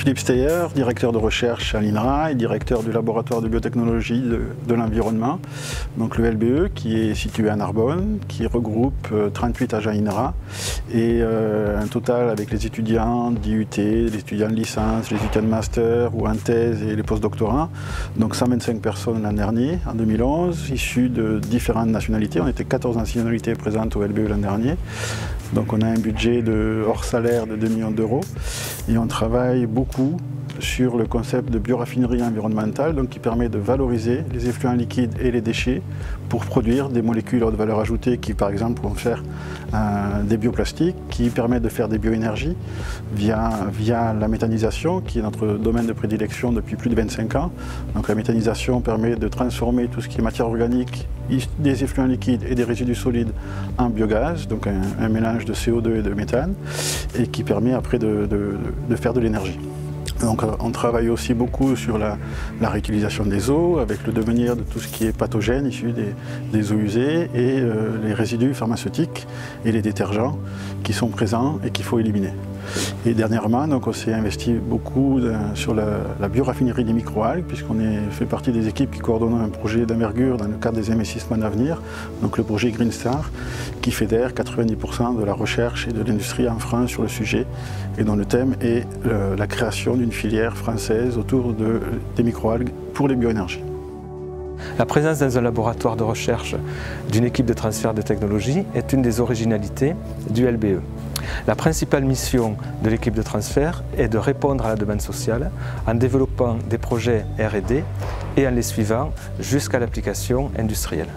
Jean-Philippe Steyer, directeur de recherche à l'INRA et directeur du laboratoire de biotechnologie de l'environnement, donc le LBE, qui est situé à Narbonne, qui regroupe 38 agents INRA et un total avec les étudiants d'IUT, les étudiants de licence, les étudiants de master ou en thèse et les postdoctorants, donc 125 personnes l'an dernier, en 2011, issus de différentes nationalités. On était 14 nationalités présentes au LBE l'an dernier. Donc on a un budget hors salaire de 2 millions d'euros et on travaille beaucoup sur le concept de bioraffinerie environnementale, donc qui permet de valoriser les effluents liquides et les déchets pour produire des molécules à haute valeur ajoutée qui, par exemple, vont faire des bioplastiques, qui permettent de faire des bioénergies via la méthanisation, qui est notre domaine de prédilection depuis plus de 25 ans. Donc la méthanisation permet de transformer tout ce qui est matière organique, des effluents liquides et des résidus solides en biogaz, donc un mélange de CO2 et de méthane, et qui permet après de faire de l'énergie. Donc on travaille aussi beaucoup sur la réutilisation des eaux, avec le devenir de tout ce qui est pathogène issu des eaux usées et les résidus pharmaceutiques et les détergents qui sont présents et qu'il faut éliminer. Et dernièrement, donc, on s'est investi beaucoup sur la bioraffinerie des microalgues, puisqu'on fait partie des équipes qui coordonnent un projet d'envergure dans le cadre des investissements d'avenir, donc le projet Green Star, qui fédère 90% de la recherche et de l'industrie en France sur le sujet, et dont le thème est la création d'une filière française autour des microalgues pour les bioénergies. La présence dans un laboratoire de recherche d'une équipe de transfert de technologie est une des originalités du LBE. La principale mission de l'équipe de transfert est de répondre à la demande sociale en développant des projets R&D et en les suivant jusqu'à l'application industrielle.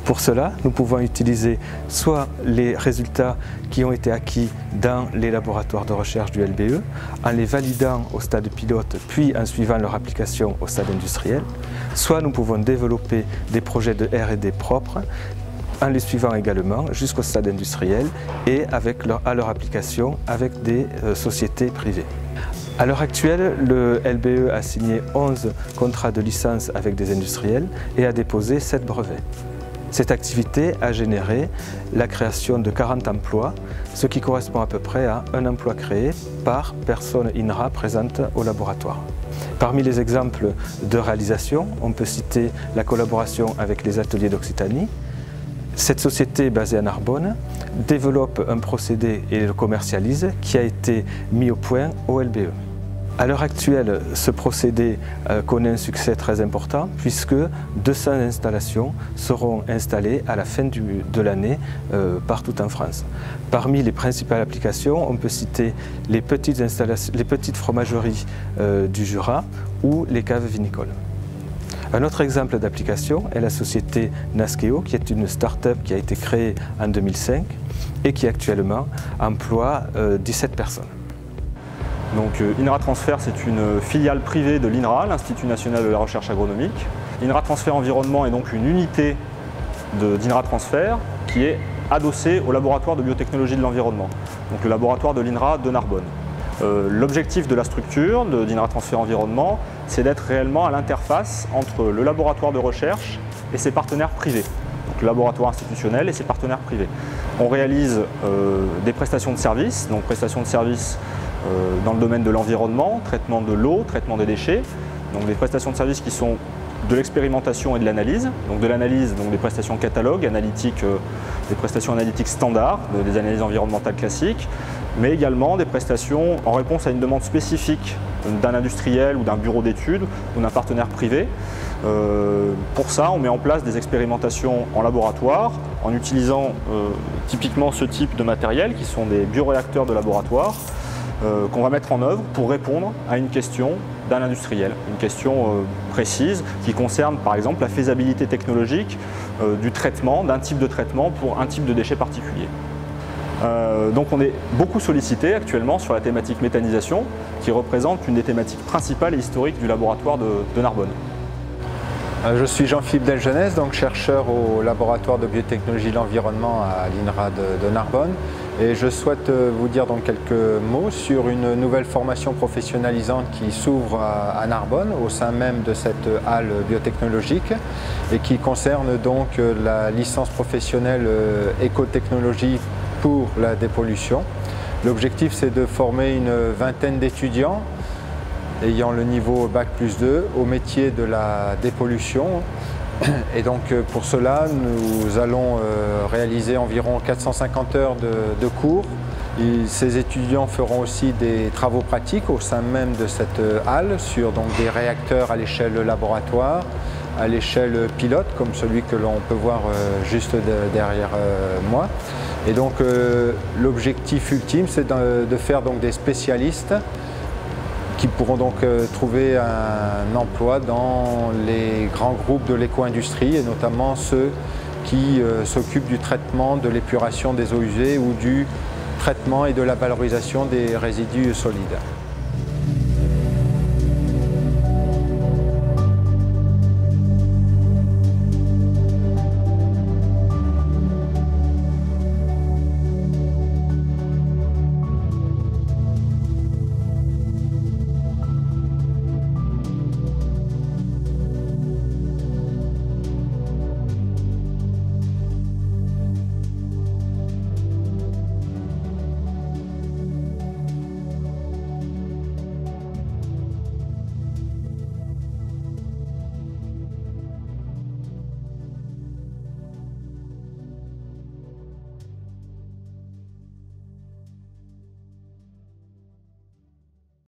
Pour cela, nous pouvons utiliser soit les résultats qui ont été acquis dans les laboratoires de recherche du LBE, en les validant au stade pilote, puis en suivant leur application au stade industriel, soit nous pouvons développer des projets de R&D propres, en les suivant également jusqu'au stade industriel et à leur application avec des sociétés privées. À l'heure actuelle, le LBE a signé 11 contrats de licence avec des industriels et a déposé 7 brevets. Cette activité a généré la création de 40 emplois, ce qui correspond à peu près à un emploi créé par personne INRA présente au laboratoire. Parmi les exemples de réalisation, on peut citer la collaboration avec les ateliers d'Occitanie. Cette société basée à Narbonne développe un procédé et le commercialise qui a été mis au point au LBE. À l'heure actuelle, ce procédé connaît un succès très important puisque 200 installations seront installées à la fin de l'année partout en France. Parmi les principales applications, on peut citer les petites fromageries du Jura ou les caves vinicoles. Un autre exemple d'application est la société Naskeo, qui est une start-up qui a été créée en 2005 et qui actuellement emploie 17 personnes. Donc INRA Transfer, c'est une filiale privée de l'INRA, l'Institut national de la recherche agronomique. INRA Transfer Environnement est donc une unité d'INRA Transfer qui est adossée au laboratoire de biotechnologie de l'environnement, donc le laboratoire de l'INRA de Narbonne. L'objectif de la structure d'INRA Transfer Environnement, c'est d'être réellement à l'interface entre le laboratoire de recherche et ses partenaires privés, donc le laboratoire institutionnel et ses partenaires privés. On réalise des prestations de services, donc prestations de services dans le domaine de l'environnement, traitement de l'eau, traitement des déchets, donc des prestations de services qui sont de l'expérimentation et de l'analyse, donc de l'analyse, donc des prestations catalogues, analytiques, des prestations analytiques standards, des analyses environnementales classiques, mais également des prestations en réponse à une demande spécifique d'un industriel ou d'un bureau d'études ou d'un partenaire privé. Pour ça, on met en place des expérimentations en laboratoire en utilisant typiquement ce type de matériel qui sont des bioréacteurs de laboratoire qu'on va mettre en œuvre pour répondre à une question d'un industriel, une question précise qui concerne par exemple la faisabilité technologique du traitement, d'un type de traitement pour un type de déchet particulier. Donc on est beaucoup sollicité actuellement sur la thématique méthanisation qui représente une des thématiques principales et historiques du laboratoire de Narbonne. Je suis Jean-Philippe Delgenès, donc chercheur au laboratoire de biotechnologie de l'environnement à l'INRA de Narbonne. Et je souhaite vous dire donc quelques mots sur une nouvelle formation professionnalisante qui s'ouvre à Narbonne au sein même de cette halle biotechnologique et qui concerne donc la licence professionnelle écotechnologie pour la dépollution. L'objectif, c'est de former une vingtaine d'étudiants ayant le niveau Bac+2 au métier de la dépollution. Et donc pour cela, nous allons réaliser environ 450 heures de cours. Et ces étudiants feront aussi des travaux pratiques au sein même de cette halle sur donc, des réacteurs à l'échelle laboratoire, à l'échelle pilote, comme celui que l'on peut voir juste derrière moi. Et donc l'objectif ultime, c'est de faire donc, des spécialistes qui pourront donc trouver un emploi dans les grands groupes de l'éco-industrie et notamment ceux qui s'occupent du traitement, de l'épuration des eaux usées ou du traitement et de la valorisation des résidus solides.